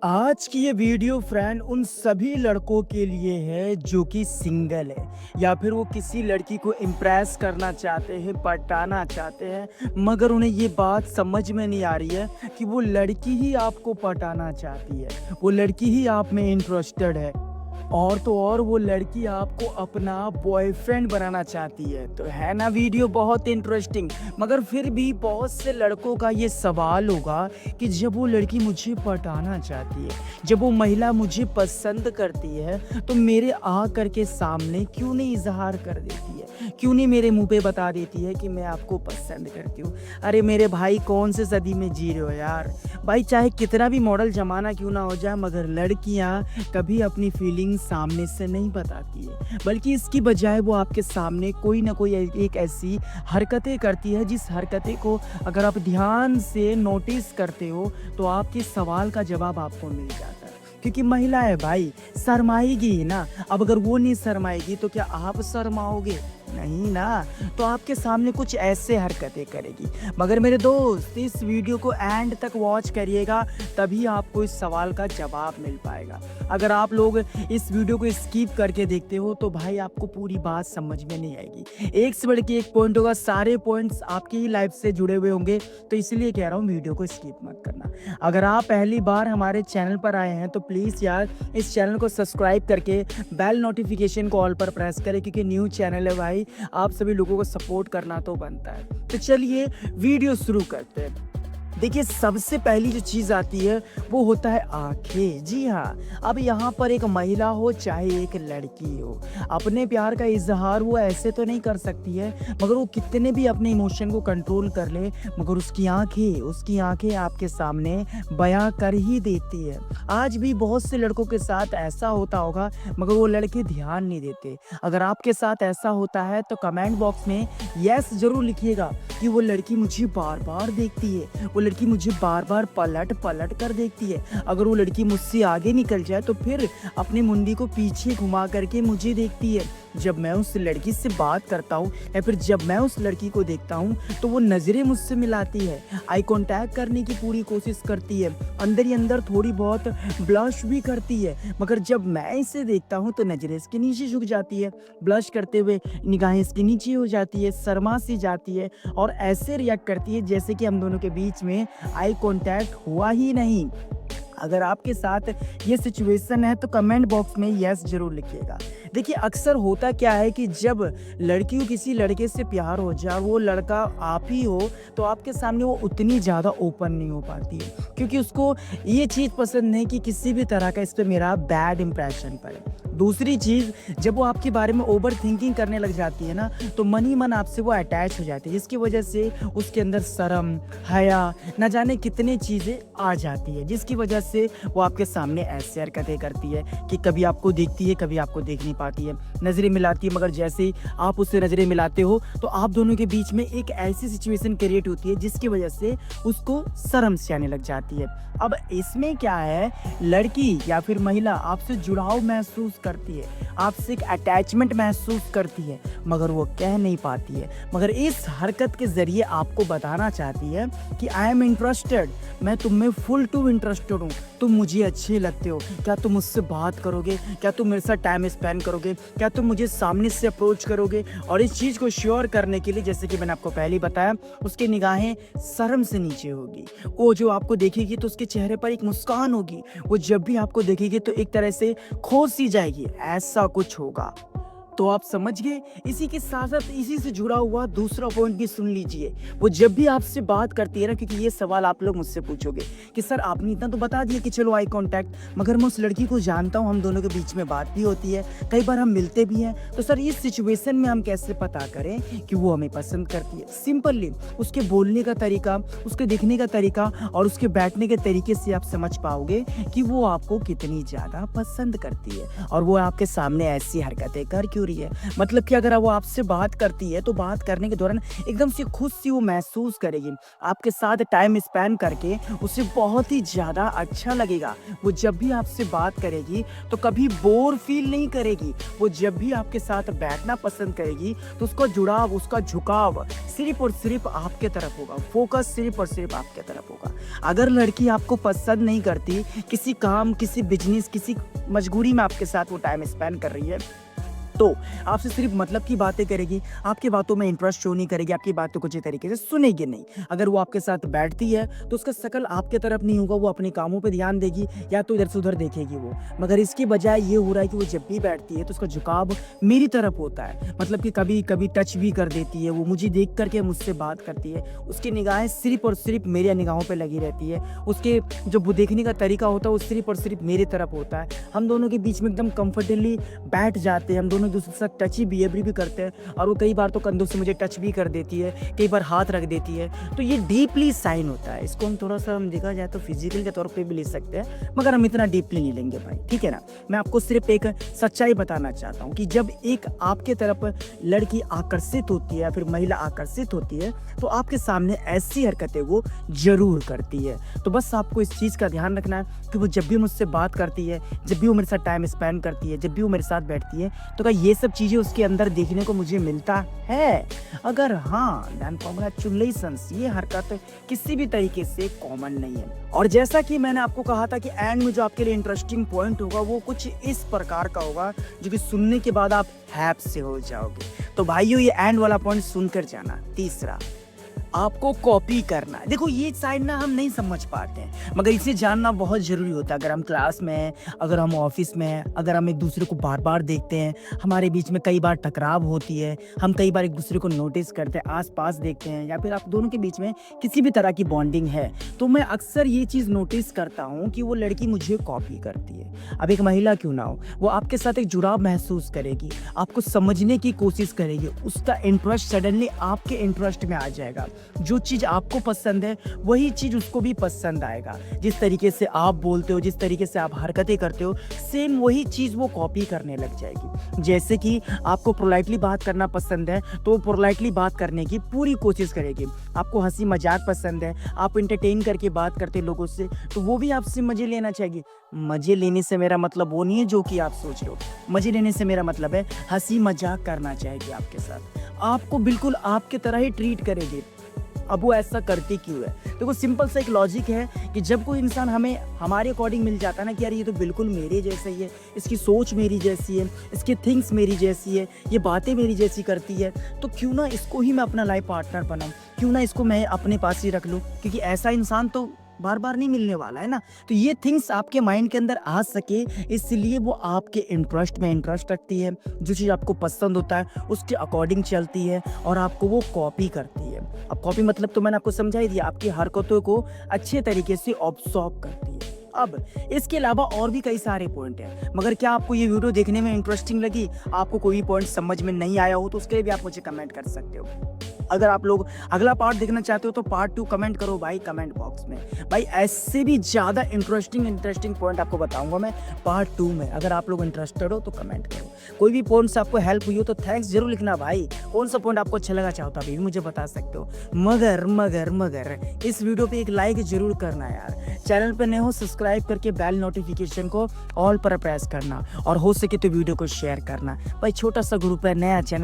आज की ये वीडियो फ्रेंड उन सभी लड़कों के लिए है जो कि सिंगल है या फिर वो किसी लड़की को इम्प्रेस करना चाहते हैं, पटाना चाहते हैं, मगर उन्हें ये बात समझ में नहीं आ रही है कि वो लड़की ही आपको पटाना चाहती है, वो लड़की ही आप में इंटरेस्टेड है। और तो और वो लड़की आपको अपना बॉयफ्रेंड बनाना चाहती है। तो है ना वीडियो बहुत इंटरेस्टिंग। मगर फिर भी बहुत से लड़कों का ये सवाल होगा कि जब वो लड़की मुझे पटाना चाहती है, जब वो महिला मुझे पसंद करती है, तो मेरे आ करके सामने क्यों नहीं इजहार कर देती है, क्यों नहीं मेरे मुंह पे बता देती है कि मैं आपको पसंद करती हूँ। अरे मेरे भाई, कौन से सदी में जी रहे हो यार। भाई चाहे कितना भी मॉडल ज़माना क्यों ना हो जाए, मगर लड़कियां कभी अपनी फीलिंग्स सामने से नहीं बताती है, बल्कि इसकी बजाय वो आपके सामने कोई ना कोई एक ऐसी हरकतें करती है जिस हरकतें को अगर आप ध्यान से नोटिस करते हो तो आपके सवाल का जवाब आपको मिल जाता है। क्योंकि महिला है भाई, शर्माएगी ही ना। अब अगर वो नहीं शर्माएगी तो क्या आप शर्माओगे? नहीं ना। तो आपके सामने कुछ ऐसे हरकतें करेगी। मगर मेरे दोस्त, इस वीडियो को एंड तक वॉच करिएगा, तभी आपको इस सवाल का जवाब मिल पाएगा। अगर आप लोग इस वीडियो को स्किप करके देखते हो तो भाई आपको पूरी बात समझ में नहीं आएगी। एक से बढ़ के एक पॉइंट होगा, सारे पॉइंट्स आपकी ही लाइफ से जुड़े हुए होंगे। तो इसलिए कह रहा हूँ वीडियो को स्किप मत करना। अगर आप पहली बार हमारे चैनल पर आए हैं तो प्लीज़ यार इस चैनल को सब्सक्राइब करके बेल नोटिफिकेशन को ऑल पर प्रेस करें, क्योंकि न्यू चैनल है भाई, आप सभी लोगों को सपोर्ट करना तो बनता है। तो चलिए वीडियो शुरू करते हैं। देखिए, सबसे पहली जो चीज़ आती है वो होता है आँखें। जी हाँ, अब यहाँ पर एक महिला हो चाहे एक लड़की हो, अपने प्यार का इजहार वो ऐसे तो नहीं कर सकती है, मगर वो कितने भी अपने इमोशन को कंट्रोल कर ले, मगर उसकी आंखें आपके सामने बयां कर ही देती है। आज भी बहुत से लड़कों के साथ ऐसा होता होगा, मगर वो लड़के ध्यान नहीं देते। अगर आपके साथ ऐसा होता है तो कमेंट बॉक्स में यस ज़रूर लिखिएगा कि वो लड़की मुझे बार बार देखती है, वो लड़की मुझे बार बार पलट पलट कर देखती है। अगर वो लड़की मुझसे आगे निकल जाए तो फिर अपनी मुंडी को पीछे घुमा करके मुझे देखती है। जब मैं उस लड़की से बात करता हूँ या फिर जब मैं उस लड़की को देखता हूँ तो वो नज़रें मुझसे मिलाती है, आई कांटेक्ट करने की पूरी कोशिश करती है, अंदर ही अंदर थोड़ी बहुत ब्लश भी करती है। मगर जब मैं इसे देखता हूँ तो नज़रें इसके नीचे झुक जाती है, ब्लश करते हुए निगाहें इसके नीचे हो जाती है, शर्मा सी जाती है और ऐसे रिएक्ट करती है जैसे कि हम दोनों के बीच में आई कांटेक्ट हुआ ही नहीं। अगर आपके साथ ये सिचुएशन है तो कमेंट बॉक्स में यस ज़रूर लिखिएगा। देखिए, अक्सर होता क्या है कि जब लड़की को किसी लड़के से प्यार हो जाए, वो लड़का आप ही हो, तो आपके सामने वो उतनी ज़्यादा ओपन नहीं हो पाती है, क्योंकि उसको ये चीज़ पसंद नहीं कि किसी भी तरह का इस पे मेरा बैड इंप्रेशन पड़े। दूसरी चीज़, जब वो आपके बारे में ओवर थिंकिंग करने लग जाती है ना, तो मन ही मन आपसे वो अटैच हो जाती है, जिसकी वजह से उसके अंदर शर्म, हया, न जाने कितनी चीज़ें आ जाती है, जिसकी वजह से वो आपके सामने ऐसे हरकतें करती है कि कभी आपको देखती है, कभी आपको देख नहीं पाती है, नज़रें मिलाती है, मगर जैसे ही आप उससे नज़रें मिलाते हो तो आप दोनों के बीच में एक ऐसी सिचुएशन क्रिएट होती है जिसकी वजह से उसको शर्म सी आने लग जाती है। अब इसमें क्या है, लड़की या फिर महिला आपसे जुड़ाव महसूस करती है, आपसे एक अटैचमेंट महसूस करती है, मगर वो कह नहीं पाती है, मगर इस हरकत के ज़रिए आपको बताना चाहती है कि आई एम इंटरेस्टेड, मैं तुम में फुल टू इंटरेस्टेड हूँ, तुम मुझे अच्छे लगते हो, क्या तुम मुझसे बात करोगे, क्या तुम मेरे साथ टाइम स्पेंड करोगे, क्या तुम मुझे सामने से अप्रोच करोगे। और इस चीज़ को श्योर करने के लिए, जैसे कि मैंने आपको पहले ही बताया, उसकी निगाहें शर्म से नीचे होगी। वो जो आपको देखेगी तो उसके चेहरे पर एक मुस्कान होगी, वो जब भी आपको देखेगी तो एक तरह से खो सी जाएगी, ऐसा कुछ होगा। तो आप समझ गए। इसी के साथ साथ इसी से जुड़ा हुआ दूसरा पॉइंट भी सुन लीजिए। वो जब भी आपसे बात करती है ना, क्योंकि ये सवाल आप लोग मुझसे पूछोगे कि सर आपने इतना तो बता दिया कि चलो आई कांटेक्ट, मगर मैं उस लड़की को जानता हूँ, हम दोनों के बीच में बात भी होती है, कई बार हम मिलते भी हैं, तो सर इस सिचुएशन में हम कैसे पता करें कि वो हमें पसंद करती है? सिंपली उसके बोलने का तरीका, उसके देखने का तरीका और उसके बैठने के तरीके से आप समझ पाओगे कि वो आपको कितनी ज़्यादा पसंद करती है और वो आपके सामने ऐसी हरकतें कर क्यों रही है। मतलब कि अगर वो आपसे बात करती है तो बात करने के दौरान एकदम से खुश सी वो महसूस करेगी। आपके साथ टाइम स्पेंड करके उसे बहुत ही ज़्यादा अच्छा लगेगा। वो जब भी आपसे बात करेगी तो कभी बोर फ़ील नहीं करेगी। वो जब भी आपके साथ बैठना पसंद करेगी तो उसका जुड़ाव, उसका झुकाव सिर्फ़ और सिर्फ़ आपके तरफ होगा। फ़ोकस सिर्फ़ और सिर्फ़ आपके तरफ होगा। अगर लड़की आपको पसंद नहीं करती, किसी काम, किसी बिज़नेस, किसी मजबूरी में आपके साथ वो टाइम स्पेंड कर रही है, तो आपसे सिर्फ मतलब की बातें करेगी, आपकी बातों में इंटरेस्ट शो नहीं करेगी, आपकी बातों को अच्छे तरीके से सुनेगी नहीं। अगर वो आपके साथ बैठती है तो उसका शकल आपके तरफ नहीं होगा, वो अपने कामों पे ध्यान देगी या तो इधर से उधर देखेगी वो। मगर इसकी बजाय ये हो रहा है कि वो जब भी बैठती है तो उसका झुकाव मेरी तरफ होता है। मतलब कि कभी-कभी टच भी कर देती है, वो मुझे देख कर के मुझसे बात करती है। उसकी निगाहें सिर्फ़ और सिर्फ़ मेरी निगाहों पे लगी रहती है। उसके जो वो देखने का तरीका होता है वो सिर्फ़ और सिर्फ़ मेरी तरफ होता है। हम दोनों के बीच में एकदम कंफर्टेबली बैठ जाते हैं, हम दोनों एक-दूसरे के साथ टची बिहेवियर भी करते हैं और वो कई बार तो कंधों से मुझे टच भी कर देती है, कई बार हाथ रख देती है। तो ये डीपली साइन होता है। इसको हम थोड़ा-सा देखा जाए तो फिज़िकल के तौर पे भी ले सकते हैं, मगर हम इतना डीपली नहीं लेंगे भाई, ठीक है ना? मैं आपको सिर्फ़ एक सच्चाई बताना चाहता हूँ कि जब एक आपके तरफ लड़की आकर्षित होती है या फिर महिला आकर्षित होती है, तो आपके सामने ऐसी हरकतें वो ज़रूर करती है। तो बस आपको इस चीज़ का ध्यान रखना है कि वो जब भी मुझसे बात करती है, जब भी वो मेरे साथ टाइम स्पेंड करती है, जब भी वो मेरे साथ बैठती है, तो क्या ये सब चीज़ें उसके अंदर देखने को मुझे मिलता है? अगर हाँ, देन कांग्रेचुलेशंस, ये हरकत किसी भी तरीके से कॉमन नहीं है। और जैसा कि मैंने आपको कहा था कि एंड में जो आपके लिए इंटरेस्टिंग पॉइंट होगा वो कुछ इस प्रकार का होगा जो कि सुनने के बाद आप हैप से हो जाओगे। तो भाइयों, ये एंड वाला पॉइंट सुनकर जाना। तीसरा, आपको कॉपी करना है। देखो ये साइड ना हम नहीं समझ पाते हैं, मगर इसे जानना बहुत ज़रूरी होता है। अगर हम क्लास में हैं, अगर हम ऑफिस में हैं, अगर हम एक दूसरे को बार-बार देखते हैं, हमारे बीच में कई बार टकराव होती है, हम कई बार एक दूसरे को नोटिस करते हैं, आस-पास देखते हैं या फिर आप दोनों के बीच में किसी भी तरह की बॉन्डिंग है, तो मैं अक्सर ये चीज़ नोटिस करता हूँ कि वो लड़की मुझे कॉपी करती है। अब एक महिला क्यों ना हो, वो आपके साथ एक जुड़ाव महसूस करेगी, आपको समझने की कोशिश करेगी, उसका इंटरेस्ट सडनली आपके इंटरेस्ट में आ जाएगा। जो चीज़ आपको पसंद है वही चीज़ उसको भी पसंद आएगा। जिस तरीके से आप बोलते हो, जिस तरीके से आप हरकतें करते हो, सेम वही चीज़ वो कॉपी करने लग जाएगी। जैसे कि आपको पोलाइटली बात करना पसंद है तो वो पोलाइटली बात करने की पूरी कोशिश करेगी। आपको हंसी मजाक पसंद है, आप इंटरटेन करके बात करते हैं लोगों से, तो वो भी आपसे मज़े लेना चाहेगी। मज़े लेने से मेरा मतलब वो नहीं है जो कि आप सोच रहे हो। मज़े लेने से मेरा मतलब है हंसी मजाक करना चाहेगी आपके साथ, आपको बिल्कुल आपके तरह ही ट्रीट करेगी। अब वो ऐसा करती क्यों है? देखो सिंपल सा एक लॉजिक है कि जब कोई इंसान हमें हमारे अकॉर्डिंग मिल जाता है ना कि यार ये तो बिल्कुल मेरे जैसा ही है, इसकी सोच मेरी जैसी है, इसकी थिंग्स मेरी जैसी है, ये बातें मेरी जैसी करती है, तो क्यों ना इसको ही मैं अपना लाइफ पार्टनर बनाऊँ, क्यों ना इसको मैं अपने पास ही रख लूँ, क्योंकि ऐसा इंसान तो बार बार नहीं मिलने वाला है ना। तो ये थिंग्स आपके माइंड के अंदर आ सके, इसलिए वो आपके इंटरेस्ट में इंटरेस्ट रखती है, जो चीज़ आपको पसंद होता है उसके अकॉर्डिंग चलती है और आपको वो कॉपी करती है। अब कॉपी मतलब तो मैंने आपको समझा ही दिया, आपकी हरकतों को अच्छे तरीके से ऑब्जर्व करती है। अब इसके अलावा और भी कई सारे पॉइंट हैं, मगर क्या आपको ये वीडियो देखने में इंटरेस्टिंग लगी, आपको कोई पॉइंट समझ में नहीं आया हो तो उसके लिए भी आप मुझे कमेंट कर सकते हो। अगर आप लोग अगला पार्ट देखना चाहते हो तो पार्ट 2 कमेंट करो भाई कमेंट बॉक्स में। भाई ऐसे भी ज़्यादा इंटरेस्टिंग पॉइंट आपको बताऊंगा मैं पार्ट 2 में। अगर आप लोग इंटरेस्टेड हो तो कमेंट करो। कोई भी पॉइंट से आपको हेल्प हुई हो तो थैंक्स जरूर लिखना भाई। कौन सा पॉइंट आपको अच्छा लगा चाहता भी मुझे बता सकते हो। मगर इस वीडियो पे एक लाइक जरूर करना यार। चैनल पर नए हो सब्सक्राइब करके बेल नोटिफिकेशन को ऑल पर प्रेस करना और हो सके तो वीडियो को शेयर करना। भाई छोटा सा ग्रुप है, नया चैनल